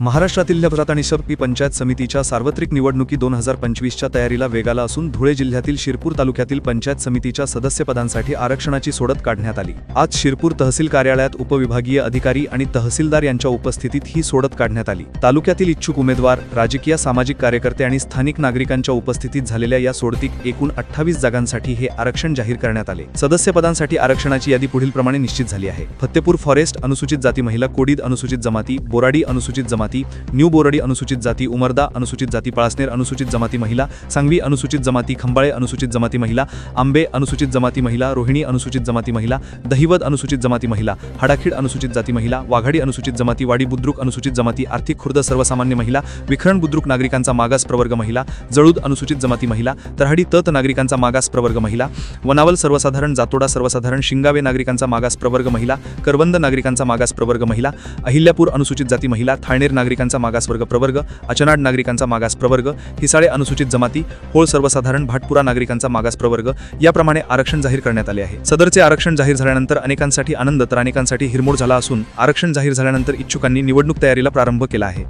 महाराष्ट्रातील लभरात आणि शपी पंचायत समितीच्या सार्वत्रिक निवडणुकी 2025च्या तयारीला वेग आला असून धुळे जिल्ह्यातील शिरपूर तालुक्यातील पंचायत समितीच्या सदस्यपदांसाठी आरक्षणाची सोडत काढण्यात आली। आज शिरपूर तहसील कार्यालयात उपविभागीय अधिकारी आणि तहसीलदार यांच्या उपस्थितीत ही सोडत काढण्यात आली। तालुक्यातील इच्छुक उमेदवार, राजकीय सामाजिक कार्यकर्ते आणि स्थानिक नागरिकांच्या उपस्थितीत झालेल्या या सोडतीत एकूण 28 जागांसाठी हे आरक्षण जाहीर करण्यात आले। सदस्यपदांसाठी आरक्षणाची यादी पुढीलप्रमाणे निश्चित झाली आहे। फत्तेपूर फॉरेस्ट अनुसूचित जाती महिला, कोडीद अनुसूचित जमाती, बोराडी अनुसूचित जमाती, न्यू बोराडी अनुसूचित जाती, उमरदा अनुसूचित जाती, पळसनेर अनुसूचित जमाती महिला, सांगवी अनुसूचित जमाती, खंबाळे अनुसूचित जमाती महिला, आंबे अनुसूचित जमाती महिला, रोहिणी अनुसूचित जमाती महिला, दहिवद अनुसूचित जमाती महिला, हडाखीड अनुसूचित जाती महिला, वाघाडी अनुसूचित जमाती, वाडी बुद्रुक अनुसूचित जमाती, आर्थिक खुर्द सर्वसामान्य महिला, विखरण बुद्रुक नागरिकांचा मागास प्रवर्ग महिला, जळूद अनुसूचित जमाती महिला, तरहाडी तत नागरिकांचा मागास प्रवर्ग महिला, वनावल सर्वसाधारण, जातोडा सर्वसाधारण, शिंगावे नागरिकांचा मागास प्रवर्ग महिला, करवंद नागरिकांचा मागास प्रवर्ग महिला, अहिल्यापूर अनुसूचित जाती महिला, थाळनेर नागरिकांचा मागासवर्ग प्रवर्ग, अचनाड नागरिकांचा मागास प्रवर्ग, हिसाळे अनुसूचित जमाती, होळ सर्वसाधारण, भाटपुरा नागरिकांचा मागास प्रवर्ग याप्रमाणे आरक्षण जाहीर करण्यात आले आहे। सदरचे आरक्षण जाहीर झाल्यानंतर अनेकांसाठी आनंद तर अनेकांसाठी हिरमोड झाला असून आरक्षण जाहीर झाल्यानंतर इच्छुकांनी निवडणूक तयारीला प्रारंभ केला आहे।